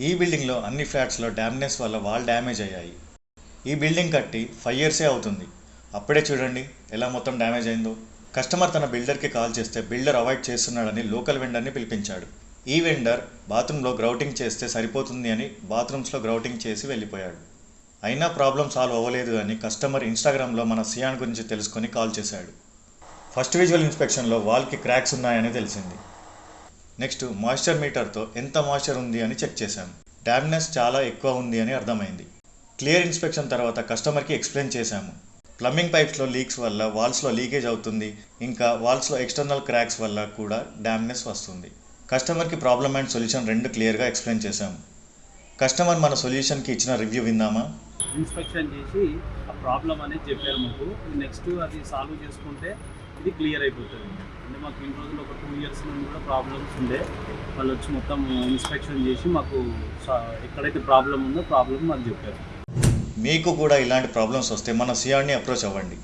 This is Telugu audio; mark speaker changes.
Speaker 1: ఈ బిల్డింగ్లో అన్ని ఫ్లాట్స్లో డ్యామ్నెస్ వల్ల వాల్ డ్యామేజ్ అయ్యాయి. ఈ బిల్డింగ్ కట్టి 5 ఇయర్సే అవుతుంది. అప్పుడే చూడండి ఎలా మొత్తం డ్యామేజ్ అయిందో. కస్టమర్ తన బిల్డర్కి కాల్ చేస్తే బిల్డర్ అవాయిడ్ చేస్తున్నాడని లోకల్ వెండర్ని పిలిపించాడు. ఈ వెండర్ బాత్రూంలో గ్రౌటింగ్ చేస్తే సరిపోతుంది అని బాత్రూమ్స్లో గ్రౌటింగ్ చేసి వెళ్ళిపోయాడు. అయినా ప్రాబ్లం సాల్వ్ అవ్వలేదు అని కస్టమర్ ఇన్స్టాగ్రామ్లో మన సియాన్ గురించి తెలుసుకొని కాల్ చేశాడు. ఫస్ట్ విజువల్ ఇన్స్పెక్షన్లో వాల్కి క్రాక్స్ ఉన్నాయని తెలిసింది. నెక్స్ట్ మాయిశ్చర్ మీటర్తో ఎంత మాయిశ్చర్ ఉంది అని చెక్ చేశాం. డ్యామ్నెస్ చాలా ఎక్కువ ఉంది అని అర్థమైంది. క్లియర్ ఇన్స్పెక్షన్ తర్వాత కస్టమర్కి ఎక్స్ప్లెయిన్ చేశాము. ప్లంబింగ్ పైప్స్లో లీక్స్ వల్ల వాల్స్లో లీకేజ్ అవుతుంది, ఇంకా వాల్స్లో ఎక్స్టర్నల్ క్రాక్స్ వల్ల కూడా డ్యామ్నెస్ వస్తుంది. కస్టమర్కి ప్రాబ్లమ్ అండ్ సొల్యూషన్ రెండు క్లియర్గా ఎక్స్ప్లెయిన్ చేశాము. కస్టమర్ మన సొల్యూషన్కి ఇచ్చిన రివ్యూ విందామా?
Speaker 2: ఇన్స్పెక్షన్ చేసి ఆ ప్రాబ్లం అనేది చెప్పారు మాకు. నెక్స్ట్ అది సాల్వ్ చేసుకుంటే ఇది క్లియర్ అయిపోతుంది. అంటే మాకు ఇన్ని రోజులు ఒక 2 ఇయర్స్ నుండి కూడా ప్రాబ్లమ్స్ ఉండే. వాళ్ళు వచ్చి మొత్తం ఇన్స్పెక్షన్ చేసి మాకు ఎక్కడైతే ప్రాబ్లం ఉందో ప్రాబ్లం మాకు చెప్పారు.
Speaker 1: మీకు కూడా ఇలాంటి ప్రాబ్లమ్స్ వస్తే మన సియాన్ని అప్రోచ్ అవ్వండి.